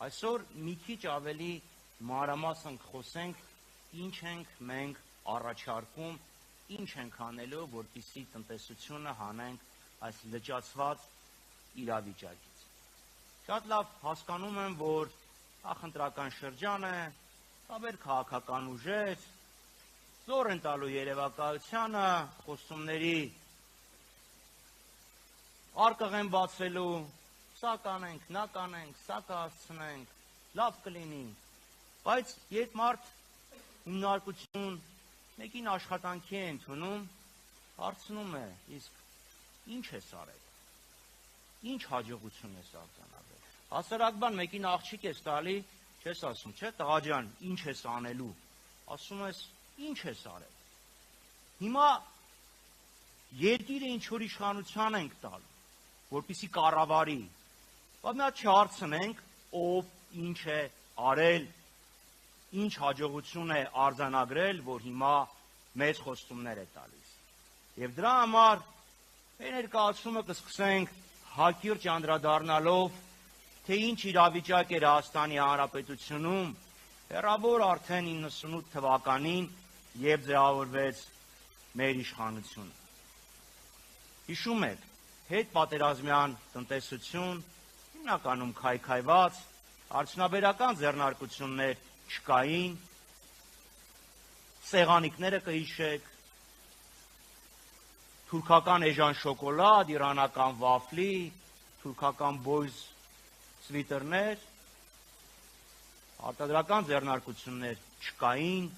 Այսօր մի քիչ ավելի մանրամասն խոսենք, ինչ ենք մենք առաջարկում, ինչ ենք անելու, որպեսզի տնտեսությունը հանենք այս լճացված իրավիճակից։ Շատ լավ հասկանում եմ, որ նախընտրական շրջան է, տարբեր քաղաքական ուժեր զոր են տալու երևակայությանը, խոստումների արկղ են բացելու, սա կանենք, նա կանենք, սա կհասցնենք, լավ կլինի, բայց երբ մարդ հիմնարկություն մեկին աշխատանքի է ընդունում, հարցնում է, իսկ ինչ ես արել, ինչ հաջողություն ես արձանագրել։ Հասարակ բան մեկին աղջիկ ես տալի, չես ասում, չէ, տղա ջան, ինչ ես անելու, ասում ես, ինչ ես արել։ Հիմա երկիրը ինչ-որ իշխանության ենք տալ, որպեսզի կառավարի, բայց նա չհարցնենք, ով ինչ է արել, ինչ հաջողություն է արձանագրել, որ հիմա մեծ խոստումներ է տալիս։ Եվ դրա համար մեր ներկայացումը կսկսենք հակիրճ անդրադառնալով, թե ինչ իրավիճակ էր Հայաստանի Հանրապետությունում հեռավոր արդեն 98 թվականին, երբ ձևավորվեց մեր իշխանությունը։ Հիշում եք, հետպատերազմյան տնտեսություն, հիմնականում քայքայված, արդյունաբերական ձեռնարկություններ չկային, սեղանիկները կհիշեք, թուրքական էժան շոկոլադ, իրանական վաֆլի, թուրքական բոյզ սվիտերներ, արտադրական ձեռնարկություններ չկային,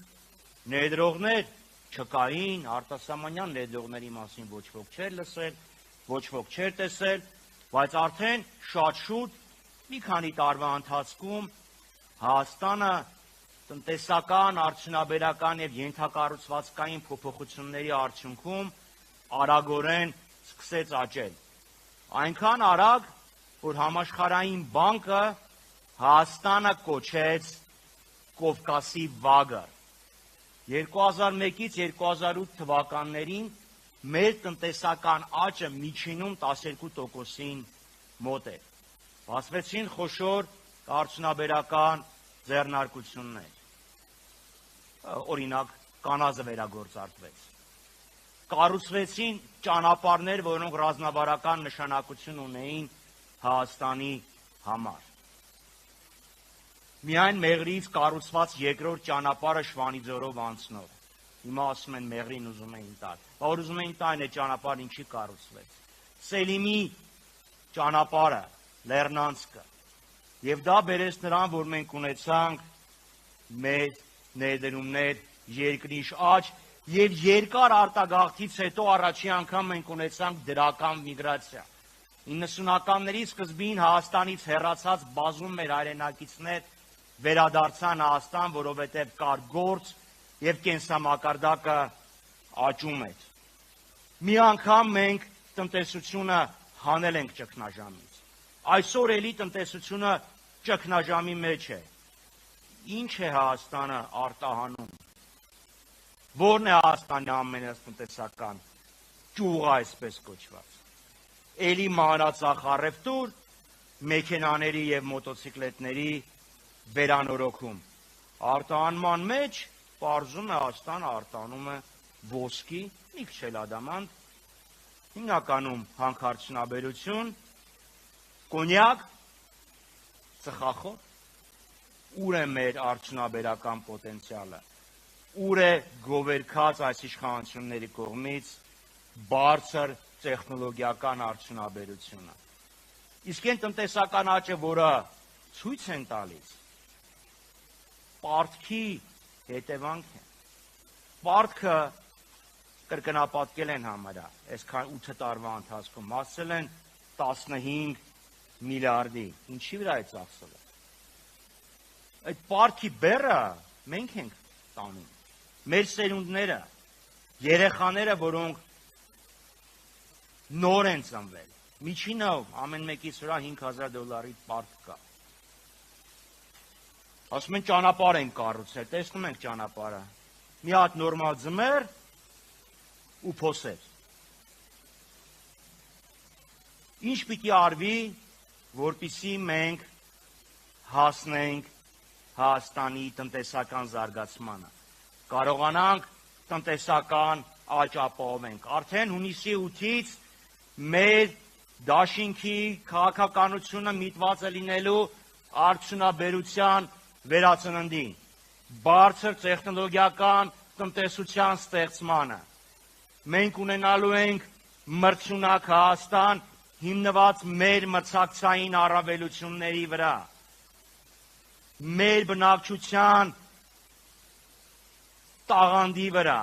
ներդրողներ չկային, արտասահմանյան ներդրողների մասին ոչ ոք չէր լսել, ոչ ոք չէր տեսել, բայց արդեն շատ շուտ մի քանի տարվա ընթացքում Հայաստանը տնտեսական, արդյունաբերական եւ ենթակառուցվածքային փոփոխությունների արդյունքում արագորեն սկսեց աճել։ Այնքան արագ, որ Համաշխարհային բանկը Հայաստանը կոչեց Կովկասի վագը։ 2001-ից 2008 թվականներին մեր տնտեսական աճը միջինում 12%-ին մոտ է։ Բացվեցին խոշոր արդյունաբերական ձեռնարկություններ։ Օրինակ, կանազը վերագործարկվեց։ Կառուցվեցին ճանապարհներ, որոնք ռազմավարական նշանակություն ունեին Հայաստանի համար։ Միայն Մեղրիից կառուցված երկրորդ ճանապարհը Շվանիձորով անցնող։ Հիմա ասում են Մեղրին ուզում էին տալ։ Որ ուզում էին տան է ճանապարհը ինչի կառուցվեց։ Սելիմի ճանապարհը, Լեռնանցքը։ Եվ դա բերեց նրան, որ մենք ունեցանք մեր ներդրումներ, երկրի աճ եւ երկար արտագաղթից հետո առաջի անգամ մենք ունեցանք դրական միգրացիա։ 90-ականների սկզբին Հայաստանից հեռացած բազում մեր հայրենակիցներ վերադարձան Հայաստան, որովհետև կար գործ եւ կենսամակարդակը աճում էր։ Մի անգամ մենք տնտեսությունը հանել ենք ճգնաժամից։ Այսօր էլի տնտեսությունը ճգնաժամի մեջ է։ Ինչ է Հայաստանը արտահանում։ Որն է Հայաստանի ամենատնտեսական ճյուղը, այսպես կոչված։ Էլի մանրածախ առևտուր, մեքենաների եւ մոտոցիկլետների վերանորոգում։ Արտահանման մեջ պարզում է Հայաստանը արտահանում է ոսկի, մի քիչ էլ ադամանդ, հիմնականում հանքարդյունաբերություն, կոնյակ, ծխախոտ։ Ուր է մեր արդյունաբերական պոտենցիալը, ուր է գովերքած այս իշխանությունների կողմից բարձր տեխնոլոգիական արդյունաբերությունը։ Իսկ այն տնտեսական աճը, որը ցույց են տալիս, պարտքի հետևանք է։ Պարտքը կրկնապատկել են համարյա, այսքան 8 տարվա ընթացքում հասցել են 15 միլիարդի, ինչի վրա է ծախսել։ Այդ պարտքի բեռը մենք ենք տանում, մեր սերունդները, երեխաները, որոնք նոր են ծնվել, միջինով ամեն մեկից վրա $5,000 պարկ կա։ Ասում են ճանապարհ են կառուցել, տեսնում ենք ճանապարհը։ Մի հատ նորմալ ձմեռ ու փոսեր։ Ինչ պիտի արվի, որպեսզի մենք հասնենք Հայաստանի տնտեսական զարգացմանը, կարողանանք տնտեսական աճ ապահովենք։ Արդեն հունիսի 8-ից մեր դաշինքի քաղաքականությունը միտված է լինելու արդյունաբերության վերածննդին, բարձր տեխնոլոգիական տնտեսության ստեղծմանը։ Մենք ունենալու ենք մրցունակ Հայաստան հիմնված մեր մրցակցային առավելությունների վրա, մեր բնակչության տաղանդի վրա,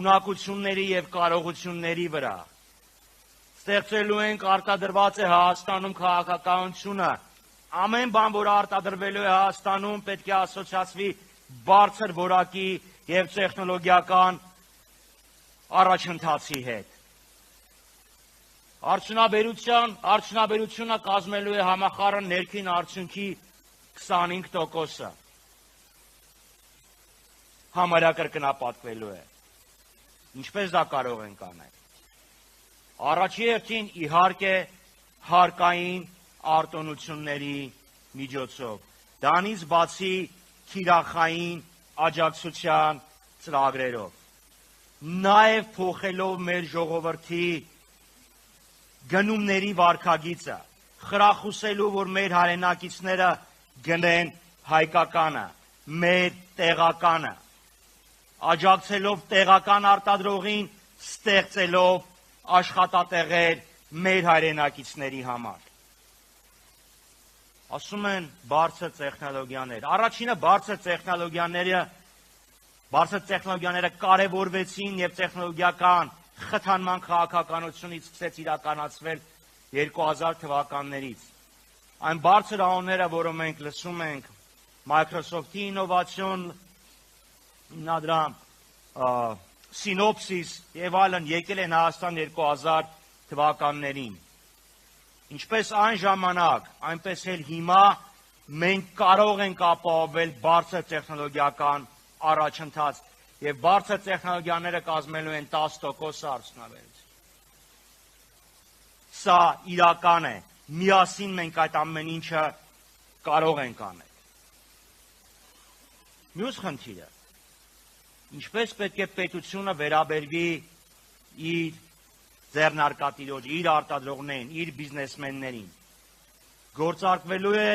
ունակությունների և կարողությունների վրա։ Ստեղծելու ենք արտադրված է Հայաստանում քաղաքականությունը, ամեն բան, որ արտադրվելու է Հայաստանում, պետք է ասոցացվի բարձր որակի և տեխնոլոգիական առաջընթացի հետ։ Արդյունաբերությունը կազմելու է համախառն ներքին արդյունքի 25%-ը, համարյա կրկնապատկվելու է։ Ինչպես դա կարող ենք անել։ Առաջի հերթին իհարկե հարկային արտոնությունների միջոցով, դրանից բացի թիրախային աջակցության ծրագրերով, նաև փոխելով մեր ժողովրդի գնումների վարքագիծը, խրախուսելու, որ մեր հայրենակիցները գնեն հայկականը, մեր տեղականը, աջակցելով տեղական արտադրողին, ստեղծելով աշխատատեղեր մեր հայրենակիցների համար։ Ասում են բարձր տեխնոլոգիաներ։ Առաջինը բարձր տեխնոլոգիաները կարևորվեցին և տեխնոլոգիական խթանման քաղաքականությունից սկսեց իրականացվել 2000 թվականներից։ Այն բարձր անունները, որը մենք լսում ենք, Microsoft-ի ինովացիոն հիմնադրամ, Synopsys և այլն եկել են Հայաստան 2000 թվականներին։ Ինչպես այն ժամանակ, այնպես էլ հիմա մենք կարող ենք ապահովել բարձր տեխնոլոգիական առաջընթաց և բարձր տեխնոլոգիաները կազմելու են 10% արդյունաբերություն։ Սա իրական է, միասին մենք այդ ամեն ինչը կարող ենք անել։ Մյուս խնդիրը, ինչպես պետք է պետությունը վերաբերվի իր ձեռնարկատիրոջ, իր արտադրողներին, իր բիզնեսմեններին, գործարկվելու է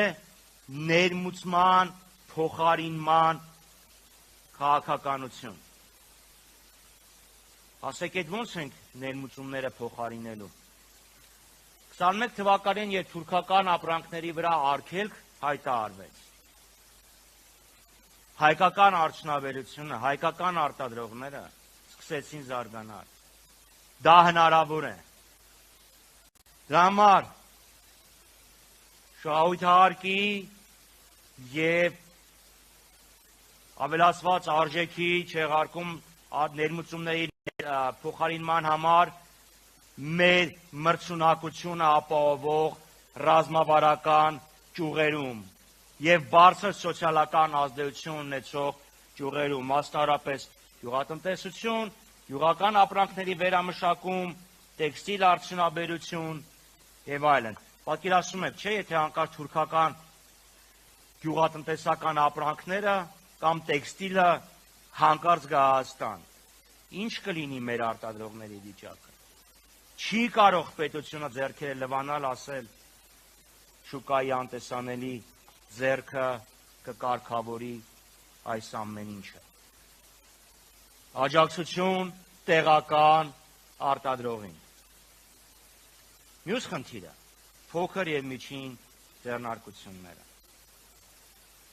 ներմուծման, փոխարինման քաղաքականություն։ Ասեք, այդ ոնց ենք ներմուծումները փոխարինելու։ 21 թվականին, երբ թուրքական ապրանքների վրա արգելք հայտարարվեց, հայկական արդյունաբերությունը, հայկական արտադրողները սկսեցին զարգանալ։ Դա հնարավոր է։ Դրա համար շահույթահարկի և ավելացված արժեքի չեղարկում ներմուծումների փոխարինման համար մեր մրցունակությունը ապահովող ռազմավարական ճյուղերում և բարձր սոցիալական ազդեցություն ունեցող ճյուղերում, մասնավորապես գյուղատնտեսություն, գյուղական ապրանքների վերամշակում, տեքստիլ արդյունաբերություն և այլն։ Պատկերացնում եք, չէ, եթե հանկարծ թուրքական գյուղատնտեսական ապրանքները կամ տեքստիլը հանկարծ գա Հայաստան, ինչ կլինի մեր արտադրողների վիճակը։ Չի կարող պետությունը ձեռքերը լվանալ, ասել շուկայի անտեսանելի ձեռքը կկարգավորի այս ամեն ինչը։ Աջակցություն տեղական արտադրողին։ Մյուս խնդիրը փոքր և միջին ձեռնարկությունները։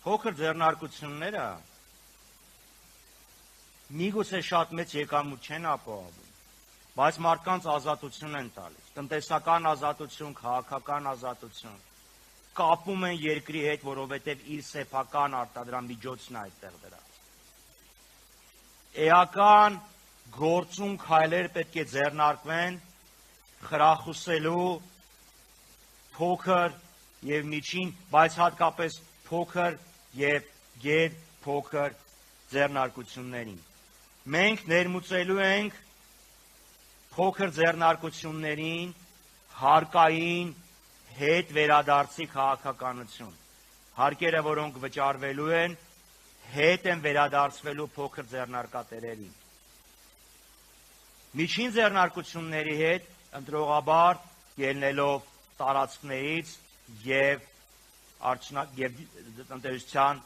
Փոքր ձեռնարկությունները միգուցե շատ մեծ եկամուտ չեն ապահովում, բայց մարդկանց ազատություն են տալիս, տնտեսական ազատություն, քաղաքական ազատություն, կապում են երկրի հետ, որովհետև իր սեփական արտադրամիջոցն է այդտեղ դրած։ Էական գործուն քայլեր պետք է ձեռնարկվեն խրախուսելու փոքր և միջին, բայց հատկապես փոքր և գերփոքր ձեռնարկություններին։ Մենք ներմուծելու ենք փոքր ձեռնարկություններին հարկային հետ վերադարձի քաղաքականություն, հարկերը, որոնք վճարվելու են, հետ են վերադարձվելու փոքր ձեռնարկատերերին։ Միջին ձեռնարկությունների հետ ընտրողաբար ելնելով տարածքներից և տնտեսության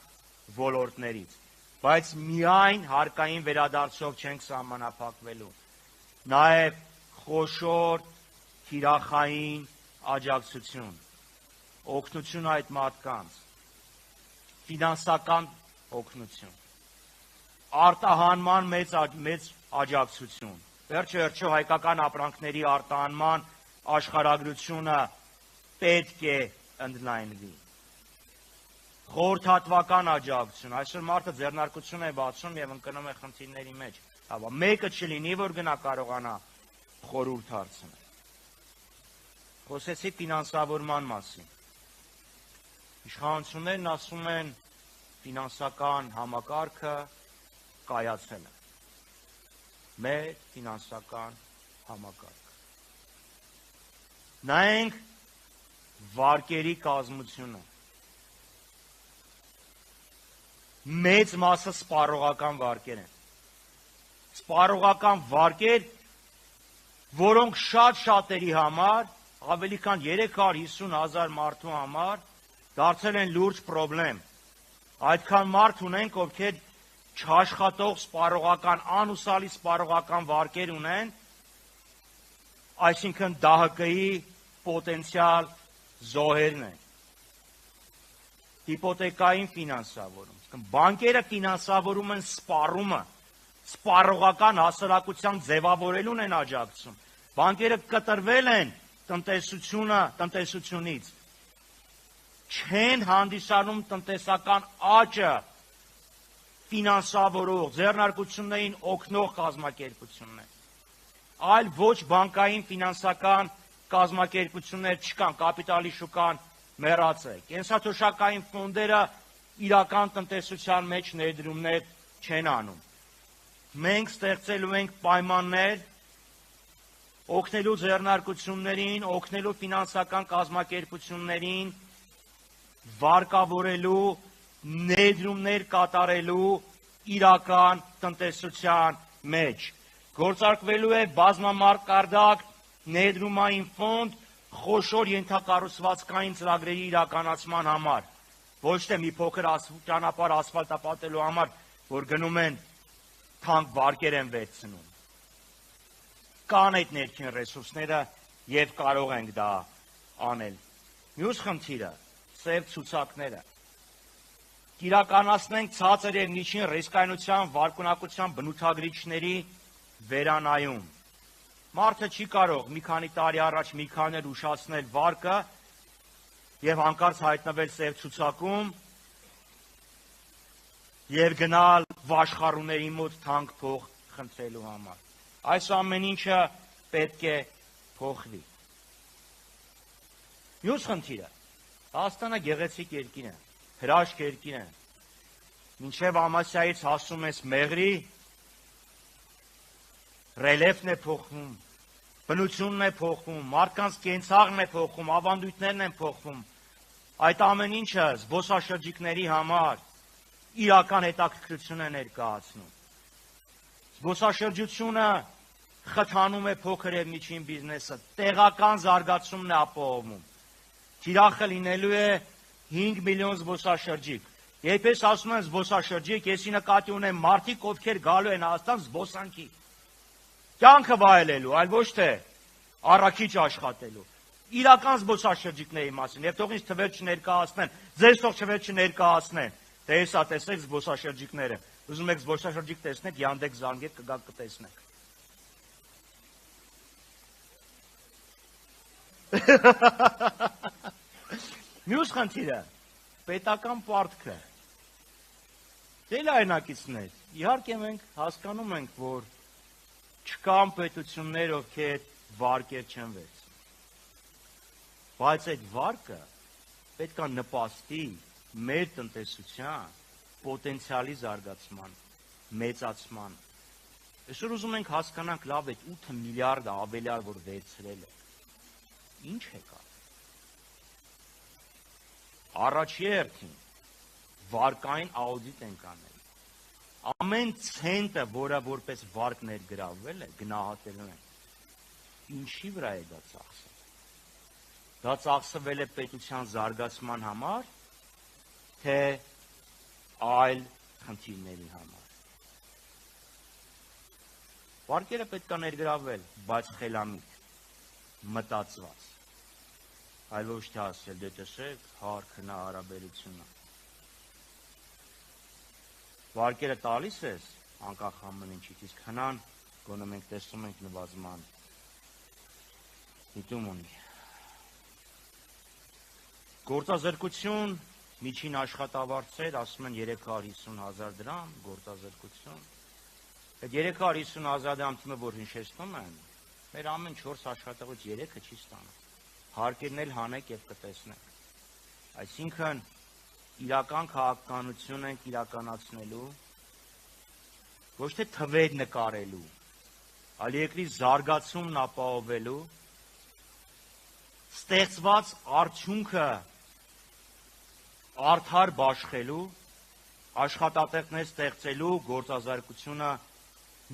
ոլորտներից, բայց միայն հարկային վերադարձով չենք սահմանափակվելու, նաև խոշոր թիրախային աջակցություն, օգնություն այդ մարդկանց, ֆինանսական օգնություն, արտահանման մեծ աջակցություն, վերջը հայկական ապրանքների արտահանման աշխարհագրությունը պետք է ընդլայնվի, խորհրդատվական աջակցություն, այսօր մարդը ձեռնարկություն է բացում և ընկնում է խնդիրների մեջ, մեկը չլինի, որ գնա կարողանա խորհուրդ հարցնել։ Խոսեցի ֆինանսավորման մասին։ Իշխանություններն ասում են ֆինանսական համակարգը կայացել է։ Մեր ֆինանսական համակարգը։ Նայենք վարկերի կազմությունը։ Մեծ մասը սպառողական վարկեր են։ Սպառողական վարկեր, որոնք շատ-շատերի համար, ավելի քան 350,000 մարդու համար, դարձել են լուրջ պրոբլեմ։ Այդքան մարդ ունենք, ովքեր չաշխատող սպառողական, անուսալի սպառողական վարկեր ունեն, այսինքն ԴՀԿ-ի պոտենցիալ զոհերն են։ Հիպոթեկային ֆինանսավորում։ Բանկերը ֆինանսավորում են սպառումը, սպառողական հասարակության ձևավորելուն են աջակցում։ Բանկերը կտրվել են տնտեսությունից, չեն հանդիսանում տնտեսական աճը ֆինանսավորող, ձեռնարկություններին օգնող կազմակերպություններ, այլ ոչ բանկային ֆինանսական կազմակերպություններ չկան, կապիտալի շուկան մեռած է, կենսաթոշակային ֆոնդերը իրական տնտեսության մեջ ներդրումներ չեն անում։ Մենք ստեղծելու ենք պայմաններ օգնելու ձեռնարկություններին, օգնելու ֆինանսական կազմակերպություններին վարկավորելու, ներդրումներ կատարելու իրական տնտեսության մեջ։ Գործարկվելու է բազմամակարդակ ներդրումային ֆոնդ խոշոր ենթակառուցվածքային ծրագրերի իրականացման համար, ոչ թե մի փոքր ճանապարհ ասֆալտապատելու համար, որ գնում են թանկ վարկեր են վերցնում։ Կան այդ ներքին ռեսուրսները և կարող ենք դա անել։ Մյուս խնդիրը սև ցուցակները։ Կիրականացնենք ցածր և միջին ռիսկայնության վարկունակության բնութագրիչների վերանայում։ Մարդը չի կարող մի քանի տարի առաջ մի քանի ուշացնել վարկը և հանկարծ հայտնվել սև ցուցակում և գնալ վաշխառուների մոտ թանկ փող խնդրելու համար։ Այս ամեն ինչը պետք է փոխվի։ Մյուս խնդիրը, Հայաստանը գեղեցիկ երկիր է, հրաշք երկիր է, մինչև Ամասիայից հասնում ես Մեղրի, ռելիեֆն է փոխվում, բնությունն է փոխվում, մարդկանց կենցաղն է փոխվում, ավանդույթներն են փոխվում, այդ ամեն ինչը զբոսաշրջիկների համար իրական հետաքրքրություն է ներկայացնում։ Զբոսաշրջությունը խթանում է փոքր և միջին բիզնեսը, տեղական զարգացումն է ապահովում։ Թիրախը լինելու է 5 միլիոն զբոսաշրջիկ։ Երբ ես ասում եմ զբոսաշրջիկ, եսի նկատի ունեմ մարդիկ, ովքեր գալու են Հայաստան զբոսանքի, կյանքը վայելելու, այլ ոչ թե առաքիչ աշխատելու։ Իրական զբոսաշրջիկների մասին, և թող ինձ թվեր չներկայացնեն, ձեզ թող թվեր չներկայացնեն, թե հեսա տեսեք զբոսաշրջիկները, ուզում եք զբոսաշրջիկ տեսնեք, Յանդեքս զանգեք, կգաք կտեսնեք։ Մյուս խնդիրը, պետական պարտքը։ Դե լայնակիցներ, իհարկե մենք հասկանում ենք, որ չկան պետություններ, ովքեր վարկեր չեն վերցնում։ Բայց այդ վարկը պետք է նպաստի մեր տնտեսության պոտենցիալի զարգացման, մեծացման։ Այսօր ուզում ենք հասկանանք լավ այդ 8 միլիարդը ավելյալ, որ վերցրել է։ Ինչ է կա։ Առաջի հերթին վարկային աուդիտ ենք անել։ Ամեն ցենտը, որը որպես վարկ ներգրավվել է, գնահատելու են։ Ինչի վրա է դա ծախսել։ Դա ծախսվել է պետության զարգացման համար, թե այլ խնդիրների համար։ Վարկերը պետք է ներգրավվել, բայց խելամիտ, մտածված, այլ ոչ թե ասել, դե տեսեք, հարքնա հարաբերությունը։ Վարկերը տալիս ես, անկախ ամեն ինչից, իսկ հնան, գոնե մենք տեսնում ենք նվազման միտում ունի։ Գործազրկություն, միջին աշխատավարձեր, ասում են 350,000 դրամ, գործազրկություն։ Այդ 350,000 դրամ թիմը, որ հիշեցնում են, մեր ամեն 4 աշխատողից 3-ը չի ստանում։ Հարկերն էլ հանեք և կտեսնեք։ Այսինքն, իրական քաղաքականություն ենք իրականացնելու, ոչ թե թվեր նկարելու, այլ երկրի զարգացումն ապահովելու, ստեղծված արդյունքը արդար բաշխելու, աշխատատեղներ ստեղծելու, գործազրկությունը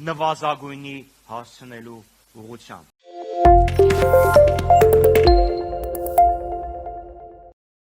նվազագույնի հասցնելու ուղղությամբ։